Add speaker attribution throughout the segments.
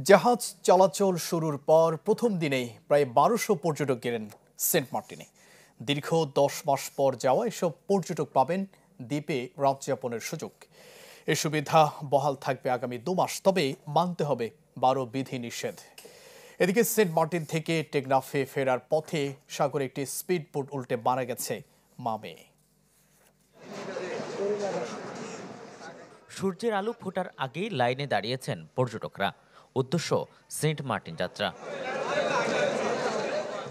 Speaker 1: জাহাজ চলাচল শুরুর পর প্রথম দিনেই প্রায় ১২০০ পর্যটক গেলেন সেন্ট মার্টিনে। দীর্ঘ ১০ মাস পর যাওয়া এসব পর্যটক পাবেন দ্বীপে রাত যাপনের সুযোগ। এ সুবিধা বহাল থাকবে আগামী ২ মাস, তবে মানতে হবে ১২ বিধিনিষেধ। এদিকে সেন্ট মার্টিন থেকে টেকনাফে ফেরার পথে সাগরে একটি স্পিড বোট উল্টে মারা গেছে মা মেয়ে।
Speaker 2: সূর্যের আলো ফোটার আগেই লাইনে দাঁড়িয়েছেন পর্যটকরা। উদ্দেশ্য সেন্ট মার্টিন যাত্রা।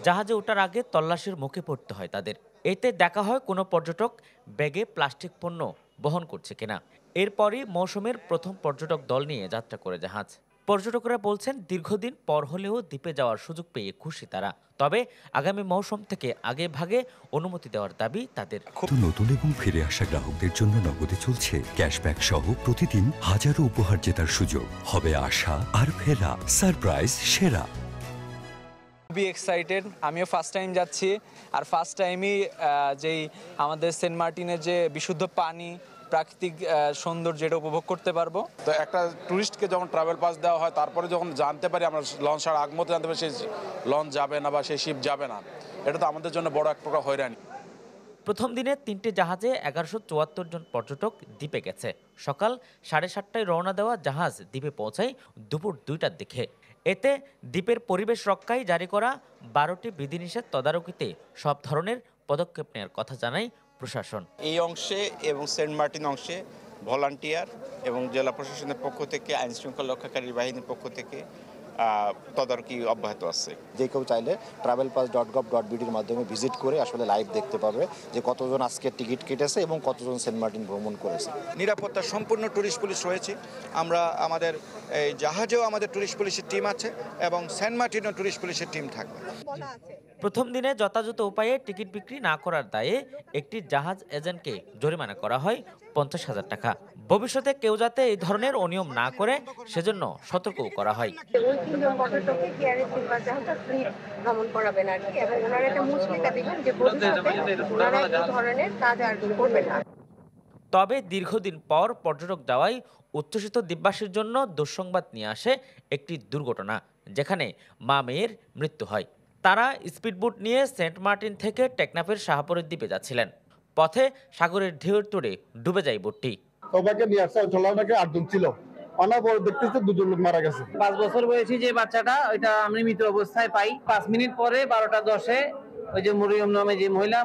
Speaker 2: জাহাজে ওঠার আগে তল্লাশির মুখে পড়তে হয় তাদের। এতে দেখা হয় কোনো পর্যটক ব্যাগে প্লাস্টিক পণ্য বহন করছে কিনা। এরপরই মৌসুমের প্রথম পর্যটক দল নিয়ে যাত্রা করে জাহাজ। পর্যটকরা বলছেন দীর্ঘদিন পর হলেও দ্বীপে যাওয়ার সুযোগ পেয়ে খুশি তারা। তবে আগামী মৌসুম থেকে আগে ভাগে অনুমতি দেওয়ার দাবি তাদের।
Speaker 3: নতুন এবং ফিরে আসা গ্রাহকদের জন্য নগদে চলছে ক্যাশব্যাক সহ প্রতিদিন হাজারো উপহার জেতার সুযোগ। হবে আশা আর ফেরা, সারপ্রাইজ সেরা।
Speaker 4: খুবই এক্সাইটেড, আমিও ফার্স্ট টাইম যাচ্ছি। আর ফার্স্ট টাইমই যেই আমাদের সেন্ট মার্টিনের যে বিশুদ্ধ পানি, প্রাকৃতিক সৌন্দর্য, এটা উপভোগ করতে পারবো।
Speaker 5: তো একটা ট্যুরিস্টকে যখন ট্রাভেল পাস দেওয়া হয়, তারপরে যখন জানতে পারি আমরা লঞ্চ ছাড়া আগ মতো জানতে পারি সেই লঞ্চ যাবে না বা সেই শিপ যাবে না, এটা তো আমাদের জন্য বড় এক প্রকার হয়রানি।
Speaker 2: প্রথম দিনে ৩টি জাহাজে ১১৭৪ জন পর্যটক দ্বীপে গেছে। সকাল ৭:৩০টায় রওনা দেওয়া জাহাজ দ্বীপে পৌঁছায় দুপুর ২টার দিকে। এতে দ্বীপের পরিবেশ রক্ষায় জারি করা ১২টি বিধিনিষেধ তদারকিতে সব ধরনের পদক্ষেপ নেওয়ার কথা জানায় প্রশাসন।
Speaker 6: এই অংশে এবং সেন্ট মার্টিন অংশে ভলান্টিয়ার এবং জেলা প্রশাসনের পক্ষ থেকে, আইন শৃঙ্খলা রক্ষাকারী বাহিনীর পক্ষ থেকে তদারকি অব্যাহত আছে।
Speaker 7: যে কেউ চাইলে travelpass.gov.bd-র মাধ্যমে ভিজিট করে আসলে লাইভ দেখতে পাবে যে কতজন আজকে টিকিট কেটেছে এবং কতজন সেন্ট মার্টিন ভ্রমণ করেছে।
Speaker 8: নিরাপত্তা সম্পূর্ণ ট্যুরিস্ট পুলিশ রয়েছে। আমরা আমাদের এই জাহাজেও আমাদের ট্যুরিস্ট পুলিশের টিম আছে এবং সেন্ট মার্টিনও ট্যুরিস্ট পুলিশের টিম থাকবে।
Speaker 2: প্রথম দিনে যথাযথ উপায়ে টিকিট বিক্রি না করার দায়ে একটি জাহাজ এজেন্টকে জরিমানা করা হয় ৫০,০০০ টাকা। ভবিষ্যতে কেউ যাতে এই ধরনের অনিয়ম না করে সেজন্য সতর্কও করা হয়। তবে দীর্ঘদিন পর পর্যটক যাওয়ায় উচ্ছ্বসিত দ্বীপবাসীর জন্য দুঃসংবাদ নিয়ে আসে একটি দুর্ঘটনা, যেখানে মা মেয়ের মৃত্যু হয়। তারা স্পিডবোট নিয়ে সেন্ট মার্টিন থেকে টেকনাফের শাহপরীর দ্বীপে যাচ্ছিলেন। পথে সাগরের ঢেউয়ের তোড়ে ডুবে যায় বোটটি।
Speaker 9: সবাইকে নিয়ে আসছে, নাকি 8 জন ছিল। অনেক পরে দেখতেছে 2 জন লোক মারা গেছে।
Speaker 10: 5 বছর বয়সী যে বাচ্চাটা, ওইটা আমি মৃত অবস্থায় পাই। 5 মিনিট পরে 12টা 10-এ ওই যে মরিয়ম নামে যে মহিলা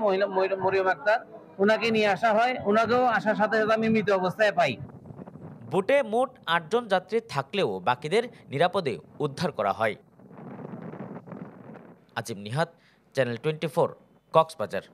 Speaker 10: মরিয়ম আক্তার, ওনাকে নিয়ে আসা হয়। ওনাকেও আসার সাথে সাথে আমি মৃত অবস্থায় পাই।
Speaker 2: বোটে মোট 8 জন যাত্রী থাকলেও বাকিদের নিরাপদে উদ্ধার করা হয়। আজিম নিহাত, চ্যানেল 24, কক্সবাজার।